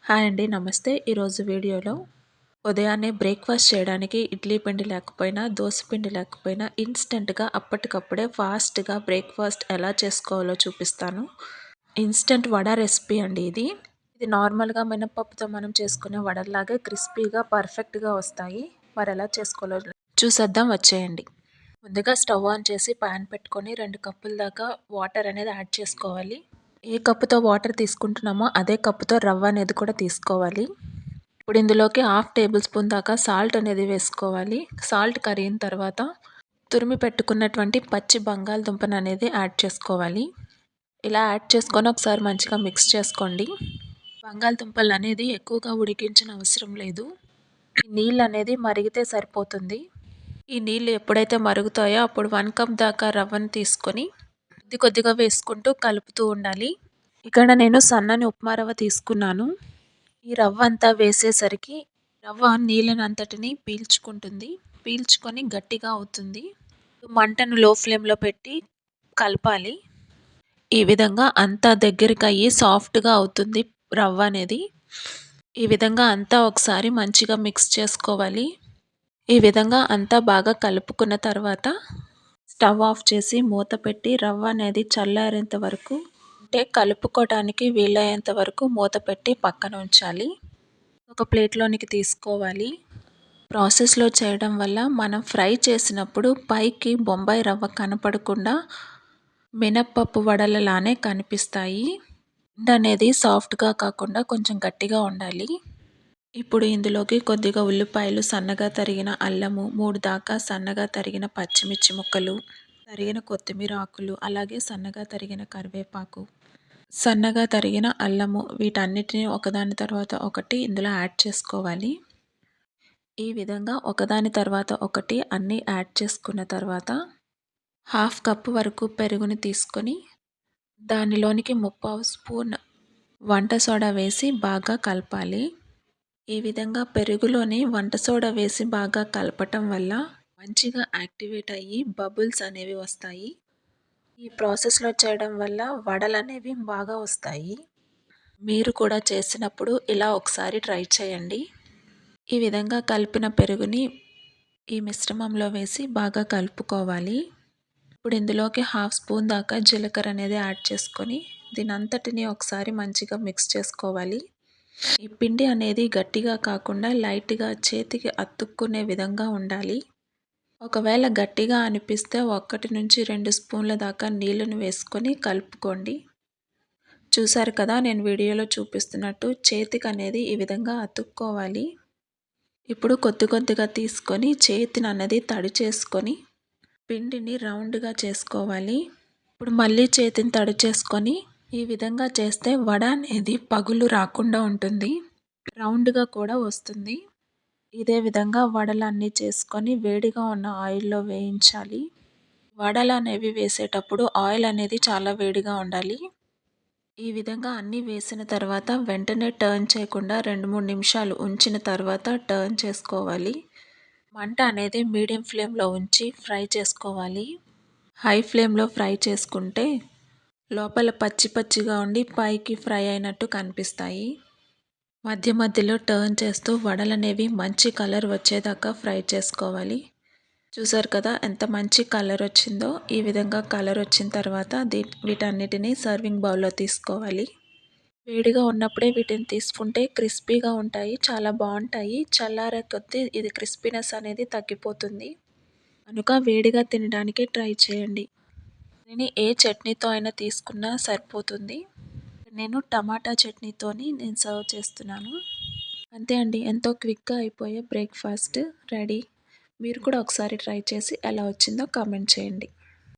Hi అండి. నమస్తే. ఈరోజు వీడియోలో ఉదయాన్నే బ్రేక్‌ఫాస్ట్ చేయడానికి ఇడ్లీ పిండి లేకపోయినా, దోస పిండి లేకపోయినా ఇన్‌స్టంట్‌గా అప్పటికప్పుడే ఫాస్ట్‌గా బ్రేక్‌ఫాస్ట్ ఎలా చేసుకోవాలో చూపిస్తాను. ఇన్‌స్టంట్ వడ రెసిపీ అండి ఇది. ఇది నార్మల్‌గా మినపప్పుతో మనం చేసుకునే వడల్లాగే క్రిస్పీగా, పర్ఫెక్ట్‌గా వస్తాయి. మరెలా చేసుకోవాలో చూసేద్దాం వచ్చేయండి. ముందుగా స్టవ్ ఆన్ చేసి పాన్ పెట్టుకొని 2 కప్పుల దాకా వాటర్ అనేది యాడ్ చేసుకోవాలి. ఏ కప్పుతో వాటర్ తీసుకుంటున్నామో అదే కప్పుతో రవ్వ అనేది కూడా తీసుకోవాలి. ఇప్పుడు ఇందులోకి హాఫ్ టేబుల్ స్పూన్ దాకా సాల్ట్ అనేది వేసుకోవాలి. సాల్ట్ కరిగిన తర్వాత తురిమి పెట్టుకున్నటువంటి పచ్చి బంగాళదుంపను అనేది యాడ్ చేసుకోవాలి. ఇలా యాడ్ చేసుకొని ఒకసారి మంచిగా మిక్స్ చేసుకోండి. బంగాళదుంపలు అనేది ఎక్కువగా ఉడికించిన అవసరం లేదు. ఈ నీళ్ళు అనేది మరిగితే సరిపోతుంది. ఈ నీళ్ళు ఎప్పుడైతే మరుగుతాయో అప్పుడు 1 కప్ దాకా రవ్వను తీసుకొని కొద్ది కొద్దిగా వేసుకుంటూ కలుపుతూ ఉండాలి. ఇక్కడ నేను సన్నని ఉప్మా రవ్వ తీసుకున్నాను. ఈ రవ్వ అంతా వేసేసరికి రవ్వ నీళ్ళనంతటిని పీల్చుకుంటుంది. పీల్చుకొని గట్టిగా అవుతుంది. మంటను లో ఫ్లేమ్‌లో పెట్టి కలపాలి. ఈ విధంగా అంతా దగ్గరికయ్యి సాఫ్ట్‌గా అవుతుంది రవ్వ అనేది. ఈ విధంగా అంతా ఒకసారి మంచిగా మిక్స్ చేసుకోవాలి. ఈ విధంగా అంతా బాగా కలుపుకున్న తర్వాత స్టవ్ ఆఫ్ చేసి మూత పెట్టి రవ్వ అనేది చల్లారేంత వరకు అంటే కలుపుకోవడానికి వీలయ్యేంత వరకు మూత పెట్టి పక్కన ఉంచాలి. ఒక ప్లేట్‌లోనికి తీసుకోవాలి. ప్రాసెస్‌లో చేయడం వల్ల మనం ఫ్రై చేసినప్పుడు పైకి బొంబాయి రవ్వ కనపడకుండా మినప్పప్పు వడలలానే కనిపిస్తాయి. పిండనేది సాఫ్ట్‌గా కాకుండా కొంచెం గట్టిగా ఉండాలి. ఇప్పుడు ఇందులోకి కొద్దిగా ఉల్లిపాయలు, సన్నగా తరిగిన అల్లము, 3 దాకా సన్నగా తరిగిన పచ్చిమిర్చి ముక్కలు, తరిగిన కొత్తిమీర ఆకులు, అలాగే సన్నగా తరిగిన కరివేపాకు, సన్నగా తరిగిన అల్లము వీటన్నిటిని ఒకదాని తర్వాత ఒకటి ఇందులో యాడ్ చేసుకోవాలి. ఈ విధంగా ఒకదాని తర్వాత ఒకటి అన్నీ యాడ్ చేసుకున్న తర్వాత హాఫ్ కప్ వరకు పెరుగుని తీసుకొని దానిలోనికి 3/4 స్పూన్ వంట సోడా వేసి బాగా కలపాలి. ఈ విధంగా పెరుగులోని వంట సోడా వేసి బాగా కలపటం వల్ల మంచిగా యాక్టివేట్ అయ్యి బబుల్స్ అనేవి వస్తాయి. ఈ ప్రాసెస్‌లో చేయడం వల్ల వడలనేవి బాగా వస్తాయి. మీరు కూడా చేసినప్పుడు ఇలా ఒకసారి ట్రై చేయండి. ఈ విధంగా కలిపిన పెరుగుని ఈ మిశ్రమంలో వేసి బాగా కలుపుకోవాలి. ఇప్పుడు ఇందులోకి హాఫ్ స్పూన్ దాకా జీలకర్ర అనేది యాడ్ చేసుకొని దీనంతటిని ఒకసారి మంచిగా మిక్స్ చేసుకోవాలి. ఈ పిండి అనేది గట్టిగా కాకుండా లైట్‌గా చేతికి అతుక్కునే విధంగా ఉండాలి. ఒకవేళ గట్టిగా అనిపిస్తే 1-2 స్పూన్ల దాకా నీళ్ళను వేసుకొని కలుపుకోండి. చూసారు కదా, నేను వీడియోలో చూపిస్తున్నట్టు చేతికనేది ఈ విధంగా అతుక్కోవాలి. ఇప్పుడు కొద్ది కొద్దిగా తీసుకొని చేతినన్నది తడి చేసుకొని పిండిని రౌండ్‌గా చేసుకోవాలి. ఇప్పుడు మళ్ళీ చేతిని తడి చేసుకొని ఈ విధంగా చేస్తే వడ అనేది పగులు రాకుండా ఉంటుంది. రౌండ్‌గా కూడా వస్తుంది. ఇదే విధంగా వడలన్నీ చేసుకొని వేడిగా ఉన్న ఆయిల్‌లో వేయించాలి. వడలనేవి వేసేటప్పుడు ఆయిల్ అనేది చాలా వేడిగా ఉండాలి. ఈ విధంగా అన్నీ వేసిన తర్వాత వెంటనే టర్న్ చేయకుండా 2-3 నిమిషాలు ఉంచిన తర్వాత టర్న్ చేసుకోవాలి. మంట అనేది మీడియం ఫ్లేమ్‌లో ఉంచి ఫ్రై చేసుకోవాలి. హై ఫ్లేమ్‌లో ఫ్రై చేసుకుంటే లోపల పచ్చి పచ్చిగా ఉండి పైకి ఫ్రై అయినట్టు కనిపిస్తాయి. మధ్య మధ్యలో టర్న్ చేస్తూ వడలనేవి మంచి కలర్ వచ్చేదాకా ఫ్రై చేసుకోవాలి. చూసారు కదా ఎంత మంచి కలర్ వచ్చిందో. ఈ విధంగా కలర్ వచ్చిన తర్వాత వీటన్నిటిని సర్వింగ్ బౌల్‌లో తీసుకోవాలి. వేడిగా ఉన్నప్పుడే వీటిని తీసుకుంటే క్రిస్పీగా ఉంటాయి. చాలా బావుంటాయి. చల్లారే కొద్దీ ఇది క్రిస్పీనెస్ అనేది తగ్గిపోతుంది. కనుక వేడిగా తినడానికి ట్రై చేయండి. దీన్ని ఏ చట్నీతో అయినా తీసుకున్నా సరిపోతుంది. నేను టమాటా చట్నీతోని సర్వ్ చేస్తున్నాను. అంతే అండి. ఎంతో క్విక్‌గా అయిపోయే బ్రేక్‌ఫాస్ట్ రెడీ. మీరు కూడా ఒకసారి ట్రై చేసి ఎలా వచ్చిందో కామెంట్ చేయండి.